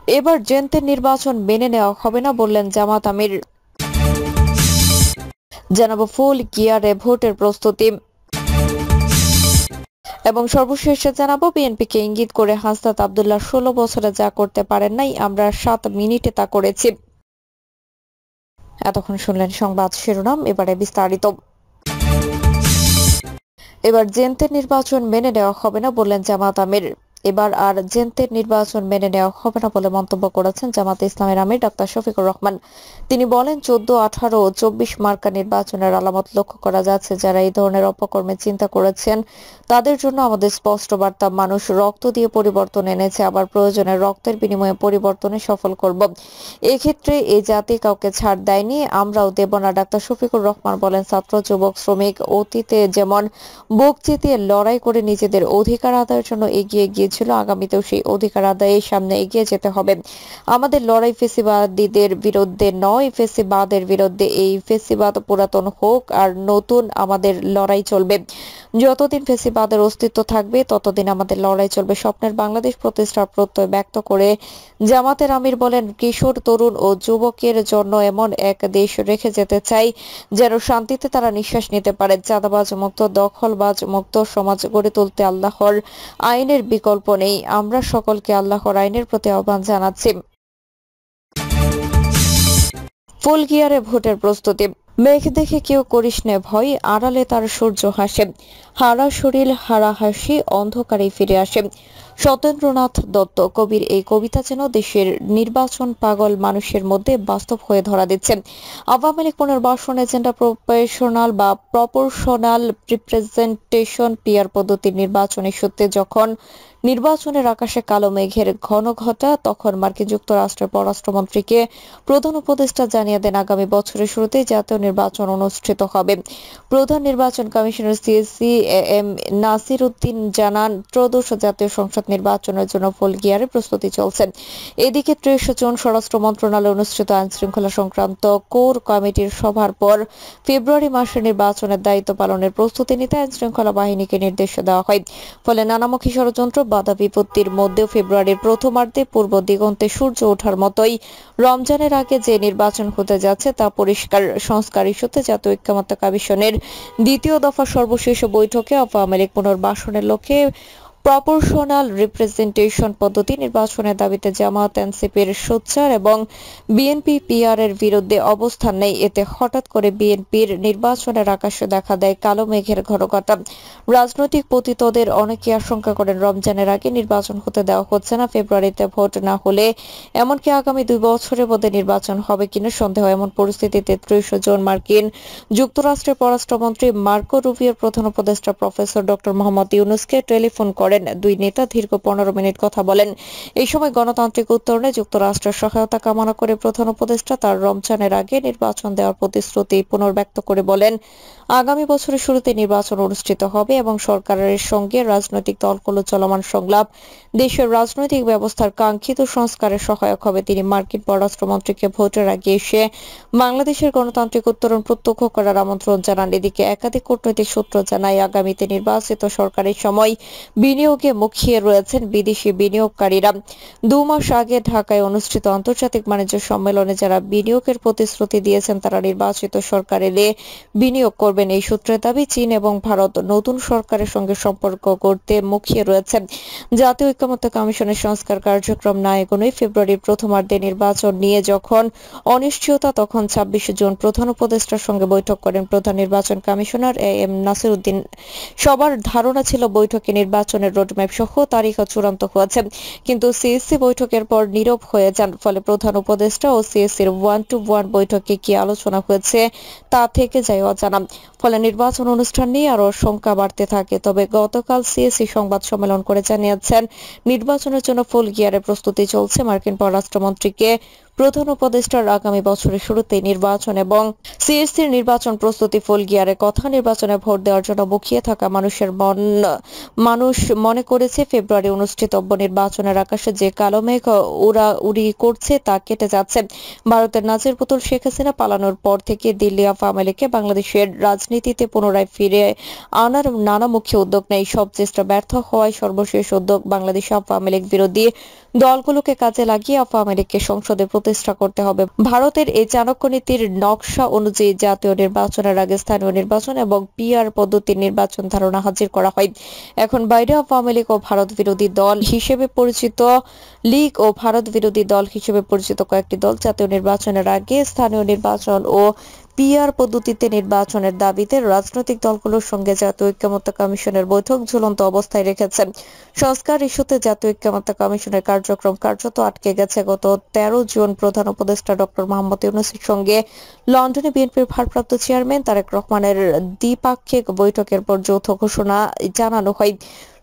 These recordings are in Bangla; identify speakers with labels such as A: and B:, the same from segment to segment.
A: এবার জেনতের নির্বাচন মেনে নেওয়া হবে না বললেন জামাত আমির। জানাবো ফুল গিয়ারে ভোটের প্রস্তুতি এবং সর্বশেষে জানাবো বিএনপিকে ইঙ্গিত করে হাসনাত আব্দুল্লাহ 16 বছরে যা করতে পারেন নাই আমরা 7 মিনিটে তা করেছি। এতক্ষণ শুনলেন সংবাদ শিরোনাম, এবারে বিস্তারিত। এবার জেনতের নির্বাচন মেনে নেওয়া হবে না বললেন জামাত আমির। এবার আর জেনতের নির্বাচন মেনে নেওয়া হবে না বলে মন্তব্য করেছেন জামাতে ইসলামের আমির ডাক্তার শফিকুর রহমান। তিনি বলেন, 14, 18 ও 24 মার্কা নির্বাচনের আলামত লক্ষ্য করা যাচ্ছে। যারা এই ধরনের অপকর্মে চিন্তা করেছেন তাদের জন্য আমাদের স্পষ্ট বার্তা, মানুষ রক্ত দিয়ে পরিবর্তন এনেছে, আবার প্রয়োজনে রক্তের বিনিময়ে পরিবর্তনে সফল করব। এক্ষেত্রে এই জাতি কাউকে ছাড় দেয়নি, আমরাও দেব না। ডাক্তার শফিকুর রহমান বলেন, ছাত্র, যুবক, শ্রমিক অতীতে যেমন বুক চিতিয়ে লড়াই করে নিজেদের অধিকার আদায়ের জন্য এগিয়ে গিয়েছিল, আগামীতেও সেই অধিকার আদায়ের সামনে এগিয়ে যেতে হবে। আমাদের লড়াই ফেসিবাদীদের বিরুদ্ধে নয়, ফেসিবাদের বিরুদ্ধে। এই ফেসিবাদ পুরাতন হোক আর নতুন, আমাদের লড়াই চলবে। যতদিন ফেসিবাদের অস্তিত্ব থাকবে ততদিন আমাদের লড়াই চলবে। স্বপ্নের বাংলাদেশ প্রতিষ্ঠার প্রত্যয় ব্যক্ত করে জামাতের আমির বলেন, কিশোর, তরুণ ও যুবকের জন্য এমন এক দেশ রেখে যেতে চাই যেন শান্তিতে তারা নিঃশ্বাস নিতে পারে। চাঁদাবাজ মুক্ত, দখলবাজ মুক্ত সমাজ গড়ে তুলতে আল্লাহর আইনের বিকল্প নেই। আমরা সকলকে আল্লাহর আইনের প্রতি আহ্বান জানাচ্ছি। ফুল গিয়ারে ভোটের প্রস্তুতি। মেঘ দেখে কেউ করিস নে ভয়, আড়ালে তার সূর্য হাসে। হারা শরীর হারা হাসি অন্ধকারে ফিরে আসে। সত্যেন্দ্রনাথ দত্ত কবির এই কবিতা যেন দেশের নির্বাচন পাগল মানুষের মধ্যে বাস্তব হয়ে ধরা দিচ্ছে। আওয়ামী লীগ পুনর্বাসন এজেন্ডা প্রপোর্শনাল রিপ্রেজেন্টেশন পিআর পদ্ধতির নির্বাচনী সূত্রে যখন নির্বাচনের আকাশে কালো মেঘের ঘন ঘটা, তখন মার্কিন যুক্তরাষ্ট্রের পররাষ্ট্রমন্ত্রীকে প্রধান উপদেষ্টা জানিয়ে দেন আগামী বছরের শুরুতে জাতীয় নির্বাচন অনুষ্ঠিত হবে। প্রধান নির্বাচন commissioner CSC M Nasir Uddin জানান, ত্রয়োদশ জাতীয় সংসদ নির্বাচনের জন্য ফুল গিয়ারে প্রস্তুতি চলছে। এদিকে 30 জুন স্বরাষ্ট্র মন্ত্রণালয়ে অনুষ্ঠিত আইন শৃঙ্খলা সংক্রান্ত কোর কমিটির সভার পর ফেব্রুয়ারি মাসে নির্বাচনের দায়িত্ব পালনের প্রস্তুতি নিতে আইন শৃঙ্খলা বাহিনীকে নির্দেশ দেওয়া হয়। ফলে নানামুখী ষড়যন্ত্র, বাধা বিপত্তির মধ্যেও ফেব্রুয়ারির প্রথমার্ধে পূর্ব দিগন্তে সূর্য ওঠার মতোই রমজানের আগে যে নির্বাচন হতে যাচ্ছে তা পরিষ্কার। সংস্কার ইস্যুতে জাতীয় ঐক্যমত্য কমিশনের দ্বিতীয় দফা সর্বশেষ বৈঠকে আওয়ামী লীগ পুনর্বাসনের লক্ষ্যে প্রপোর্শনাল রিপ্রেজেন্টেশন পদ্ধতি নির্বাচনের দাবিতে জামায়াত, এনসিপির সোচ্চার এবং বিএনপি পিআর এর বিরুদ্ধে অবস্থান নেয়। এতে হঠাৎ করে বিএনপির নির্বাচনের আকাশে দেখা দেয় কালো মেঘের ঘনঘটা। রাজনৈতিক পতিতদের অনেকে আশঙ্কা করেন, রমজানের আগে নির্বাচন হতে দেওয়া হচ্ছে না। ফেব্রুয়ারিতে ভোট না হলে এমনকি আগামী 2 বছরের মধ্যে নির্বাচন হবে কিনা সন্দেহ। এমন পরিস্থিতিতে 30 জুন মার্কিন যুক্তরাষ্ট্রের পররাষ্ট্রমন্ত্রী মার্কো রুবিওর প্রধান উপদেষ্টা প্রফেসর ডক্টর মোহাম্মদ ইউনূসকে টেলিফোন করেন। দুই নেতা দীর্ঘ 15 মিনিট কথা বলেন। এই সময় গণতান্ত্রিক উত্তরণে যুক্তরাষ্ট্রের সহায়তা কামনা করে প্রধান উপদেষ্টা তার রমজানের আগে নির্বাচন দেওয়ার প্রতিশ্রুতি পুনর্ব্যক্ত করে বলেন, আগামী বছরের শুরুতে নির্বাচন অনুষ্ঠিত হবে এবং সরকারের সঙ্গে রাজনৈতিক দলগুলো চলমান সংলাপ দেশের রাজনৈতিক ব্যবস্থার কাঙ্ক্ষিত সংস্কারে সহায়ক হবে। তিনি মার্কিন পররাষ্ট্রমন্ত্রীকে ভোটের আগে এসে বাংলাদেশের গণতান্ত্রিক উত্তরণ প্রত্যক্ষ করার আমন্ত্রণ জানান। এদিকে একাধিক কূটনৈতিক সূত্র জানায়, আগামীতে নির্বাচিত সরকারের সময় বিনিয়োগে মুখিয়ে রয়েছেন বিদেশি বিনিয়োগকারীরা। 2 মাস আগে ঢাকায় অনুষ্ঠিত আন্তর্জাতিক বাণিজ্য সম্মেলনে যারা বিনিয়োগের প্রতিশ্রুতি দিয়েছেন তারা নির্বাচিত সরকার এলে বিনিয়োগ করবেন। এই সূত্রের দাবি, চীন এবং ভারত নতুন সরকারের সঙ্গে সম্পর্ক করতে মুখিয়ে রয়েছে। জাতীয় ঐক্যমত্য কমিশনের সংস্কার কার্যক্রম না এগোনোয় ফেব্রুয়ারির প্রথমার্ধে নির্বাচন নিয়ে যখন অনিশ্চয়তা, তখন 26 জুন প্রধান উপদেষ্টার সঙ্গে বৈঠক করেন প্রধান নির্বাচন কমিশনার এম নাসির উদ্দিন। সবার ধারণা ছিল বৈঠকে নির্বাচনের রোডম্যাপ সহ তারিখ চূড়ান্ত হয়েছে, কিন্তু সিএসসি বৈঠকের পর নীরব হয়ে যান। ফলে প্রধান উপদেষ্টা ও সিএসসির 1-to-1 বৈঠকে কি আলোচনা হয়েছে তা থেকে যায় অজানা। ফলে নির্বাচন অনুষ্ঠান নিয়ে আরো শঙ্কা বাড়তে থাকে। তবে গতকাল সিএসসি সংবাদ সম্মেলন করে জানিয়েছেন, নির্বাচনের জন্য ফুল গিয়ারে প্রস্তুতি চলছে। মার্কিন পররাষ্ট্রমন্ত্রীকে প্রধান উপদেষ্টার আগামী বছরের শুরুতেই নির্বাচন এবং সিএসসির নির্বাচন প্রস্তুতি ফুল গিয়ারে কথা। নির্বাচনে ভোট দেওয়ার জন্য মুখিয়ে থাকা মানুষ মনে করেছে ফেব্রুয়ারি অনুষ্ঠিতব্য নির্বাচনের আকাশে যে কালো মেঘ উড়ি করছে তা কেটে যাচ্ছে। ভারতের নাচের পুতুল শেখ হাসিনা পালানোর পর থেকে দিল্লি আওয়ামী লীগকে বাংলাদেশের রাজনীতিতে পুনরায় ফিরে আনার নানামুখী উদ্যোগ নেই। সব চেষ্টা ব্যর্থ হওয়ায় সর্বশেষ উদ্যোগ বাংলাদেশ আওয়ামী লীগ বিরোধী দলগুলোকে কাজে লাগিয়ে আওয়ামী লীগকে সংসদে প্রতিষ্ঠা করতে হবে। ভারতের এই চাণক্য নীতির নকশা অনুযায়ী জাতীয় নির্বাচনের আগে স্থানীয় নির্বাচন এবং পিআর পদ্ধতির নির্বাচন ধারণা হাজির করা হয়। এখন বাইরে আওয়ামী লীগ ও ভারত বিরোধী দল হিসেবে পরিচিত কয়েকটি দল জাতীয় নির্বাচনের আগে স্থানীয় নির্বাচন ও পিআর পদ্ধতিতে নির্বাচনের দাবিতে রাজনৈতিক দলগুলোর সঙ্গে জাতীয় ঐক্যমত্য কমিশনের বৈঠক ঝুলন্ত অবস্থায় রেখেছে। সংস্কার ইস্যুতে জাতীয় ঐক্যমত্য কমিশনের কার্যক্রম কার্যত আটকে গেছে। গত 13 জুন প্রধান উপদেষ্টা ডক্টর মোহাম্মদ ইউনূসের সঙ্গে লন্ডনে বিএনপির ভারপ্রাপ্ত চেয়ারম্যান তারেক রহমানের দ্বিপাক্ষিক বৈঠকের পর যৌথ ঘোষণা জানানো হয়।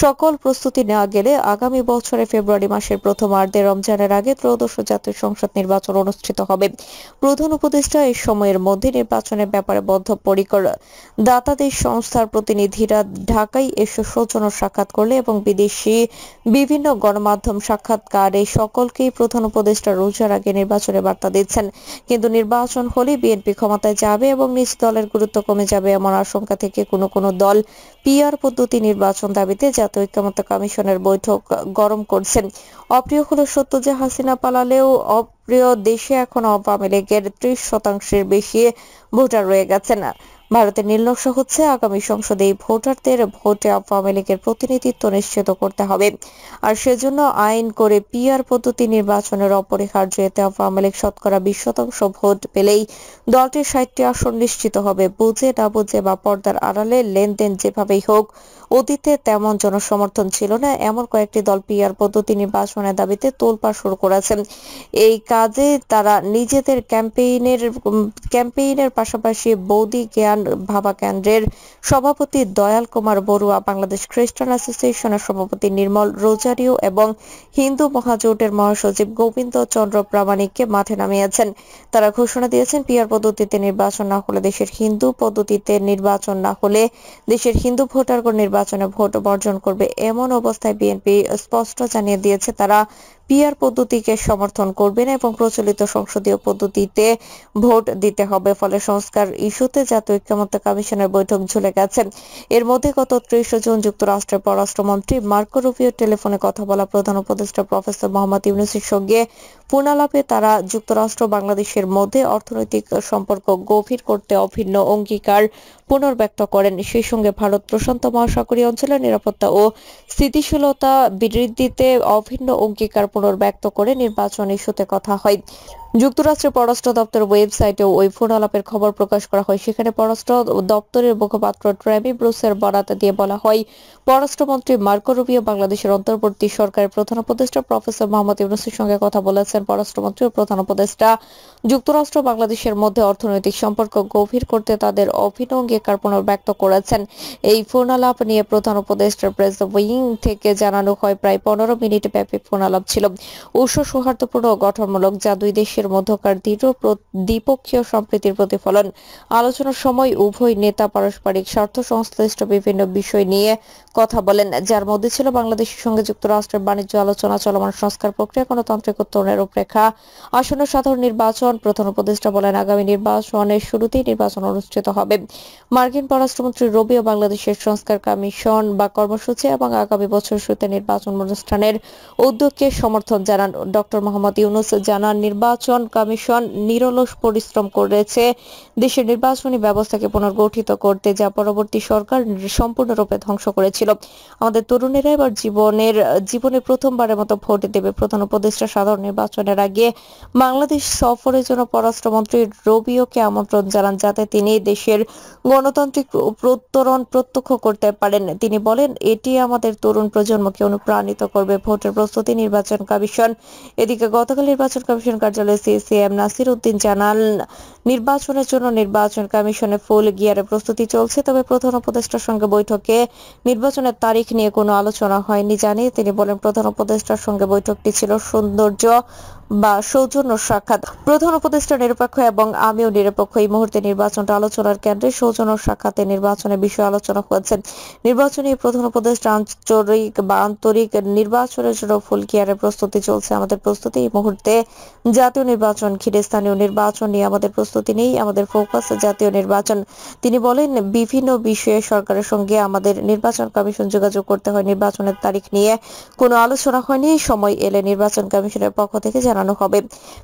A: সকল প্রস্তুতি নেওয়া গেলে আগামী বছরের ফেব্রুয়ারি মাসের প্রথমার্ধে রমজানের আগে ত্রয়োদশ জাতীয় সংসদ নির্বাচন অনুষ্ঠিত হবে। প্রধান উপদেষ্টা এই সময়ের মধ্যে নির্বাচনের ব্যাপারে বদ্ধপরিকর। দাতাদেশ সংস্থার প্রতিনিধিরা ঢাকায় এসে সৌজন্য সাক্ষাৎ করলে এবং বিদেশি বিভিন্ন গণমাধ্যম সাক্ষাৎকারে সকলকেই প্রধান উপদেষ্টা রোজার আগে নির্বাচনের বার্তা দিচ্ছেন। কিন্তু নির্বাচন হলে বিএনপি ক্ষমতায় যাবে এবং নিজ দলের গুরুত্ব কমে যাবে এমন আশঙ্কা থেকে কোনো দল পিআর পদ্ধতি নির্বাচন দাবিতে জাতীয় ঐক্যমত্য কমিশনের বৈঠক গরম করছেন। অপ্রিয় হলো সত্য যে হাসিনা পালালেও অপ্রিয় দেশে এখন আওয়ামী লীগের 30% বেশি ভোটার রয়ে গেছেন। ভারতের নীলনকশা হচ্ছে আগামী সংসদে এই ভোটারদের ভোটে আওয়ামী লীগের প্রতিনিধিত্ব নিশ্চিত করতে হবে। আর সেজন্য আইন করে পিআর পদ্ধতি নির্বাচনের অপরিহার্য। এতে আওয়ামী লীগ শতকরা 20% ভোট পেলেই দলটির 60টি আসন নিশ্চিত হবে। বুঝে না বুঝে বা পর্দার আড়ালে লেনদেন যেভাবেই হোক, অতীতে তেমন জনসমর্থন ছিল না এমন কয়েকটি দল পিআর পদ্ধতি নির্বাচনের দাবিতে তোলপাড় শুরু করেছেন। এই কাজে তারা নিজেদের ক্যাম্পেইনের পাশাপাশি বৌদি জ্ঞান ভাবা কেন্দ্রের সভাপতি দয়াল কুমার বড়ুয়া, বাংলাদেশ খ্রিস্টান অ্যাসোসিয়েশনের সভাপতি নির্মল রোজারিও এবং হিন্দু মহাজোটের মহাসচিব গোবিন্দ চন্দ্র প্রামাণিককে মাঠে নামিয়েছেন। তারা ঘোষণা দিয়েছেন পিআর পদ্ধতিতে নির্বাচন না হলে দেশের হিন্দু ভোটারগণ নির্বাচনে ভোট বর্জন করবে। এমন অবস্থায় বিএনপি স্পষ্ট জানিয়ে দিয়েছে তারা পিআর পদ্ধতিকে সমর্থন করবে না এবং প্রচলিত সংসদীয় পদ্ধতিতে ভোট দিতে হবে। ফলে সংস্কার ইস্যুতে জাতীয় ঐক্যমত্য কমিশনের বৈঠক ঝুলে গেছে। এর মধ্যে গত 30 জুন যুক্তরাষ্ট্রের পররাষ্ট্রমন্ত্রী মার্কো রুবিওর টেলিফোনে কথা বলা প্রধান উপদেষ্টা প্রফেসর মোহাম্মদ ইউনূসের সঙ্গে ফোনালাপে তারা যুক্তরাষ্ট্র বাংলাদেশের মধ্যে অর্থনৈতিক সম্পর্ক গভীর করতে অভিন্ন অঙ্গীকার পুনর্ব্যক্ত করেন। সেই সঙ্গে ভারত প্রশান্ত মহাসাগরীয় অঞ্চলের নিরাপত্তা ও স্থিতিশীলতা বৃদ্ধিতে অভিন্ন অঙ্গীকার পুনর্ব্যক্ত করে নির্বাচন ইস্যুতে কথা হয়। যুক্তরাষ্ট্রের পররাষ্ট্র দপ্তরের ওয়েবসাইটেও ওই ফোন আলাপের খবর প্রকাশ করা হয়। সেখানে পররাষ্ট্র দপ্তরের মুখপাত্র ট্রেভি ব্রুসের বরাত দিয়ে বলা হয়, পররাষ্ট্রমন্ত্রী মার্কো রুবিও বাংলাদেশের অন্তর্বর্তী সরকারের প্রধান উপদেষ্টা প্রফেসর মোহাম্মদ ইউনূসের সঙ্গে কথা বলেছেন। পররাষ্ট্রমন্ত্রী ও প্রধান উপদেষ্টা যুক্তরাষ্ট্র বাংলাদেশের মধ্যে অর্থনৈতিক সম্পর্ক গভীর করতে তাদের অভিন্ন অঙ্গীকার পুনর্ব্যক্ত করেছেন। এই ফোন আলাপ নিয়ে প্রধান উপদেষ্টার প্রেস উইং থেকে জানানো হয়, প্রায় 15 মিনিট ব্যাপী ফোন আলাপ ছিল সৌহার্দ্যপূর্ণ ও গঠনমূলক, যা দুই দেশের মধ্যকার দৃঢ় দ্বিপক্ষীয় সম্প্রীতির প্রতিফলন। আলোচনার সময় উভয় নেতা পারস্পরিক স্বার্থ সংশ্লিষ্ট বিভিন্ন বিষয় নিয়ে কথা বলেন, যার মধ্যে ছিল বাংলাদেশের সঙ্গে যুক্তরাষ্ট্রের বাণিজ্য আলোচনা, চলমান সংস্কার প্রক্রিয়া, গণতান্ত্রিক উত্তরণের রূপরেখা, আসন্ন সাধারণ নির্বাচন। প্রধান উপদেষ্টা বলেন, আগামী নির্বাচনের শুরুতেই নির্বাচন অনুষ্ঠিত হবে। মার্কিন পররাষ্ট্রমন্ত্রী রুবিও বাংলাদেশের সংস্কার কমিশন বা কর্মসূচি এবং আগামী বছর শুরুতে নির্বাচন অনুষ্ঠানের উদ্যোগকে সমর্থন জানান। ডক্টর মোহাম্মদ ইউনূস জানান, নির্বাচন কমিশন নিরলস পরিশ্রম করেছে দেশের নির্বাচনী ব্যবস্থাকে পুনর্গঠিত করতে, যা পরবর্তী সরকার সম্পূর্ণরূপে ধ্বংস করেছিল। আমাদের তরুণেরা এবার জীবনে প্রথমবারের মতো ভোট দেবে। প্রধান উপদেষ্টা সাধারণ নির্বাচনের আগে বাংলাদেশ সফরের জন্য পররাষ্ট্রমন্ত্রী রুবিওকে আমন্ত্রণ জানান, যাতে তিনি দেশের গণতান্ত্রিক উত্তরণ প্রত্যক্ষ করতে পারেন। তিনি বলেন, এটি আমাদের তরুণ প্রজন্মকে অনুপ্রাণিত করবে। ভোটের প্রস্তুতি নির্বাচন কমিশন। এদিকে গতকাল নির্বাচন কমিশন কার্যালয়ে সিএম নাসির উদ্দিন জানান, নির্বাচনের জন্য নির্বাচন কমিশনে ফুল গিয়ারে প্রস্তুতি চলছে। তবে প্রধান উপদেষ্টার সঙ্গে বৈঠকে নির্বাচনের তারিখ নিয়ে কোনো আলোচনা হয়নি জানিয়ে তিনি বলেন, প্রধান উপদেষ্টার সঙ্গে বৈঠকটি ছিল সৌন্দর্য বা সৌজন্য সাক্ষাৎ। প্রধান উপদেষ্টা নিরপেক্ষ এবং আমিও নিরপেক্ষ। এই মুহূর্তে নির্বাচনটা আলোচনার কেন্দ্রে। সৌজন্য সাক্ষাতে নির্বাচনের বিষয়ে আলোচনা হয়েছে। নির্বাচনী প্রধান উপদেষ্টা আন্তরিক নির্বাচনের জন্য ফুল গিয়ারে প্রস্তুতি চলছে। আমাদের প্রস্তুতি এই মুহূর্তে জাতীয় নির্বাচন ঘিরে, স্থানীয় নির্বাচন নিয়ে আমাদের প্রস্তুতি নেই, আমাদের ফোকাস জাতীয় নির্বাচন। তিনি বলেন, বিভিন্ন বিষয়ে সরকারের সঙ্গে আমাদের নির্বাচন কমিশন যোগাযোগ করতে হয়। নির্বাচনের তারিখ নিয়ে কোনো আলোচনা হয়নি। সময় এলে নির্বাচন কমিশনের পক্ষ থেকে জানানো হবে।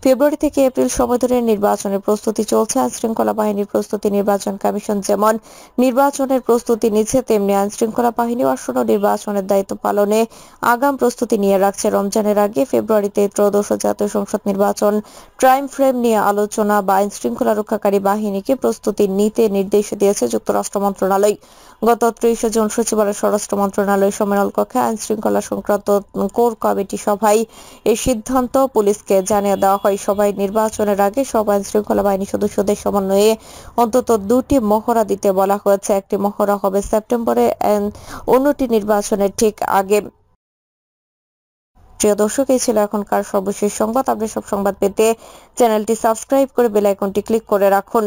A: ফেব্রুয়ারি থেকে এপ্রিল সময় ধরে নির্বাচনের প্রস্তুতি চলছে। আইনশৃঙ্খলা বাহিনীর প্রস্তুতি নির্বাচন কমিশন যেমন নির্বাচনের প্রস্তুতি নিচ্ছে, তেমনি আইনশৃঙ্খলা বাহিনী আসন্ন নির্বাচনের দায়িত্ব পালনে আগাম প্রস্তুতি নিয়ে রাখছে। রমজানের আগে ফেব্রুয়ারিতে ত্রয়োদশ জাতীয় সংসদ নির্বাচন টাইম ফ্রেম নিয়ে আলোচনা বা আইনশৃঙ্খলা রক্ষাকারী বাহিনীকে প্রস্তুতি নিতে নির্দেশ দিয়েছে যুক্তরাষ্ট্র মন্ত্রণালয়। গত 30 জুন সচিবালয় স্বরাষ্ট্র মন্ত্রণালয় সম্মেলন কক্ষে আইনশৃঙ্খলা সংক্রান্ত কোর কমিটি সভায় এই সিদ্ধান্ত পুলিশকে জানিয়ে দেওয়া হয়। সভায় নির্বাচনের আগে সব আইনশৃঙ্খলা বাহিনী সদস্যদের সমন্বয়ে অন্তত 2টি মহড়া দিতে বলা হয়েছে। একটি মহড়া হবে সেপ্টেম্বরে, অন্যটি নির্বাচনের ঠিক আগে। প্রিয় দর্শক, এই ছিল এখনকার সর্বশেষ সংবাদ। আপনি সব সংবাদ পেতে চ্যানেলটি সাবস্ক্রাইব করে বেল আইকনটি ক্লিক করে রাখুন।